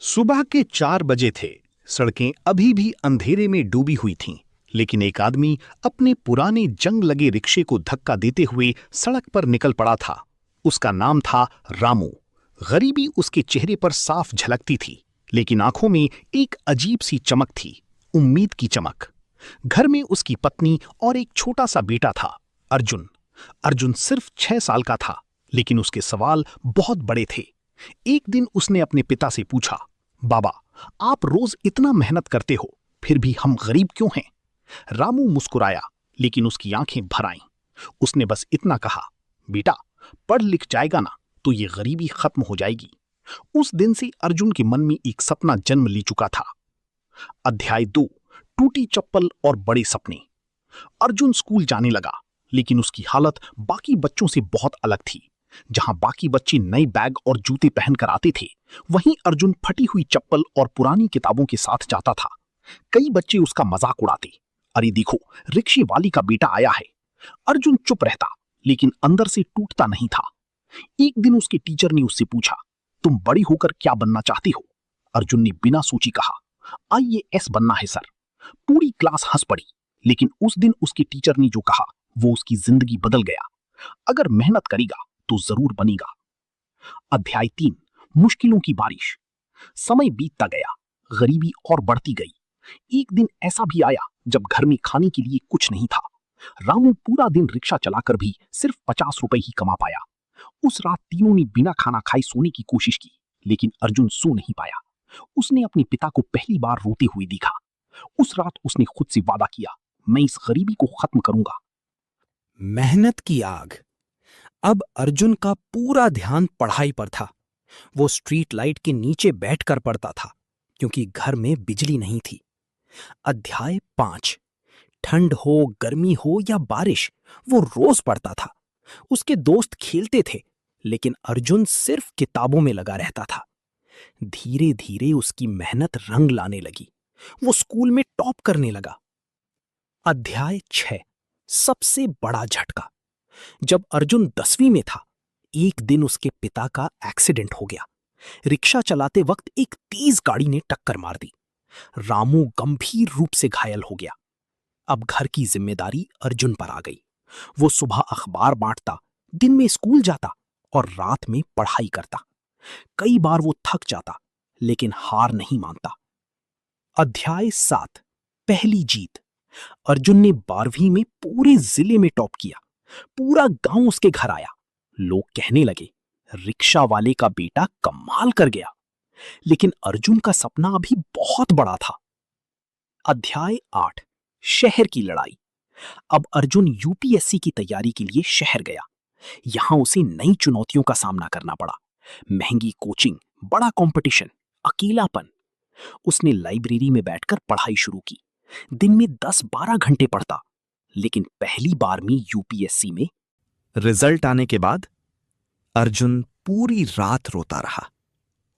सुबह के 4 बजे थे। सड़कें अभी भी अंधेरे में डूबी हुई थीं, लेकिन एक आदमी अपने पुराने जंग लगे रिक्शे को धक्का देते हुए सड़क पर निकल पड़ा था। उसका नाम था रामू। गरीबी उसके चेहरे पर साफ झलकती थी, लेकिन आंखों में एक अजीब सी चमक थी, उम्मीद की चमक। घर में उसकी पत्नी और एक छोटा सा बेटा था, अर्जुन। अर्जुन सिर्फ 6 साल का था, लेकिन उसके सवाल बहुत बड़े थे। एक दिन उसने अपने पिता से पूछा, बाबा, आप रोज इतना मेहनत करते हो, फिर भी हम गरीब क्यों हैं? रामू मुस्कुराया, लेकिन उसकी आंखें भर आईं। उसने बस इतना कहा, बेटा, पढ़ लिख जाएगा ना तो ये गरीबी खत्म हो जाएगी। उस दिन से अर्जुन के मन में एक सपना जन्म ले चुका था। अध्याय 2, टूटी चप्पल और बड़े सपने। अर्जुन स्कूल जाने लगा, लेकिन उसकी हालत बाकी बच्चों से बहुत अलग थी। जहां बाकी बच्चे नए बैग और जूते पहनकर आते थे, वहीं अर्जुन फटी हुई चप्पल और पुरानी किताबों के साथ जाता था। कई बच्चे उसका मजाक उड़ाते, अरे देखो, रिक्शे वाली का बेटा आया है। अर्जुन चुप रहता, लेकिन अंदर से टूटता नहीं था। एक दिन उसके टीचर ने उससे पूछा, तुम बड़ी होकर क्या बनना चाहते हो? अर्जुन ने बिना सोची कहा, आईएएस बनना है सर। पूरी क्लास हंस पड़ी, लेकिन उस दिन उसके टीचर ने जो कहा वो उसकी जिंदगी बदल गया। अगर मेहनत करेगा तो जरूर बनेगा। अध्याय 3, मुश्किलों की बारिश। समय बीतता गया, गरीबी और बढ़ती गई। एक दिन ऐसा भी आया जब घर में खाने के लिए कुछ नहीं था। रामू पूरा दिन रिक्शा चलाकर भी सिर्फ 50 रुपए ही कमा पाया। उस रात तीनों ने बिना खाना खाए सोने की कोशिश की, लेकिन अर्जुन सो नहीं पाया। उसने अपने पिता को पहली बार रोते हुए देखा। उस रात उसने खुद से वादा किया, मैं इस गरीबी को खत्म करूंगा। मेहनत की आग। अब अर्जुन का पूरा ध्यान पढ़ाई पर था। वो स्ट्रीट लाइट के नीचे बैठकर पढ़ता था, क्योंकि घर में बिजली नहीं थी। अध्याय 5। ठंड हो, गर्मी हो या बारिश, वो रोज पढ़ता था। उसके दोस्त खेलते थे, लेकिन अर्जुन सिर्फ किताबों में लगा रहता था। धीरे धीरे उसकी मेहनत रंग लाने लगी। वो स्कूल में टॉप करने लगा। अध्याय 6। सबसे बड़ा झटका। जब अर्जुन 10वीं में था, एक दिन उसके पिता का एक्सीडेंट हो गया। रिक्शा चलाते वक्त एक तेज गाड़ी ने टक्कर मार दी। रामू गंभीर रूप से घायल हो गया। अब घर की जिम्मेदारी अर्जुन पर आ गई। वो सुबह अखबार बांटता, दिन में स्कूल जाता और रात में पढ़ाई करता। कई बार वो थक जाता, लेकिन हार नहीं मानता। अध्याय 7। पहली जीत। अर्जुन ने 12वीं में पूरे जिले में टॉप किया। पूरा गांव उसके घर आया। लोग कहने लगे, रिक्शा वाले का बेटा कमाल कर गया। लेकिन अर्जुन का सपना अभी बहुत बड़ा था। अध्याय 8। शहर की लड़ाई। अब अर्जुन यूपीएससी की तैयारी के लिए शहर गया। यहां उसे नई चुनौतियों का सामना करना पड़ा। महंगी कोचिंग, बड़ा कंपटीशन, अकेलापन। उसने लाइब्रेरी में बैठकर पढ़ाई शुरू की। दिन में 10-12 घंटे पढ़ता, लेकिन पहली बार में यूपीएससी में रिजल्ट आने के बाद अर्जुन पूरी रात रोता रहा।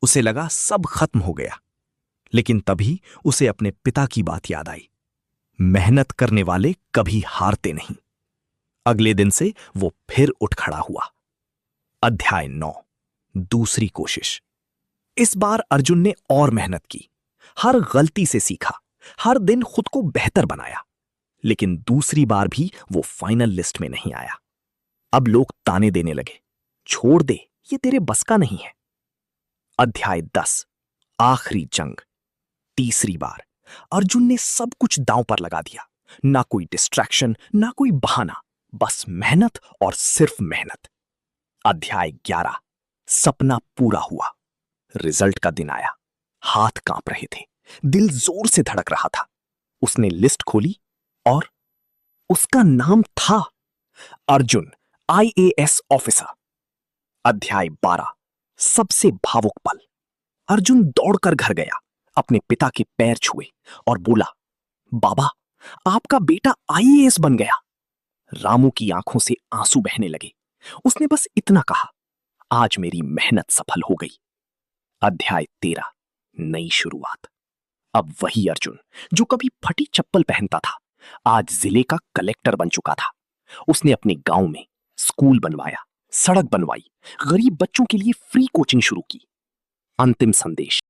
उसे लगा सब खत्म हो गया, लेकिन तभी उसे अपने पिता की बात याद आई। मेहनत करने वाले कभी हारते नहीं। अगले दिन से वो फिर उठ खड़ा हुआ। अध्याय 9। दूसरी कोशिश। इस बार अर्जुन ने और मेहनत की। हर गलती से सीखा, हर दिन खुद को बेहतर बनाया। लेकिन दूसरी बार भी वो फाइनल लिस्ट में नहीं आया। अब लोग ताने देने लगे, छोड़ दे, ये तेरे बस का नहीं है। अध्याय 10। आखिरी जंग। तीसरी बार अर्जुन ने सब कुछ दांव पर लगा दिया। ना कोई डिस्ट्रैक्शन, ना कोई बहाना, बस मेहनत और सिर्फ मेहनत। अध्याय 11। सपना पूरा हुआ। रिजल्ट का दिन आया। हाथ कांप रहे थे, दिल जोर से धड़क रहा था। उसने लिस्ट खोली और उसका नाम था अर्जुन, आईएएस ऑफिसर। अध्याय 12। सबसे भावुक पल। अर्जुन दौड़कर घर गया, अपने पिता के पैर छुए और बोला, बाबा, आपका बेटा आईएएस बन गया। रामू की आंखों से आंसू बहने लगे। उसने बस इतना कहा, आज मेरी मेहनत सफल हो गई। अध्याय 13। नई शुरुआत। अब वही अर्जुन जो कभी फटी चप्पल पहनता था, आज जिले का कलेक्टर बन चुका था। उसने अपने गांव में स्कूल बनवाया, सड़क बनवाई, गरीब बच्चों के लिए फ्री कोचिंग शुरू की। अंतिम संदेश।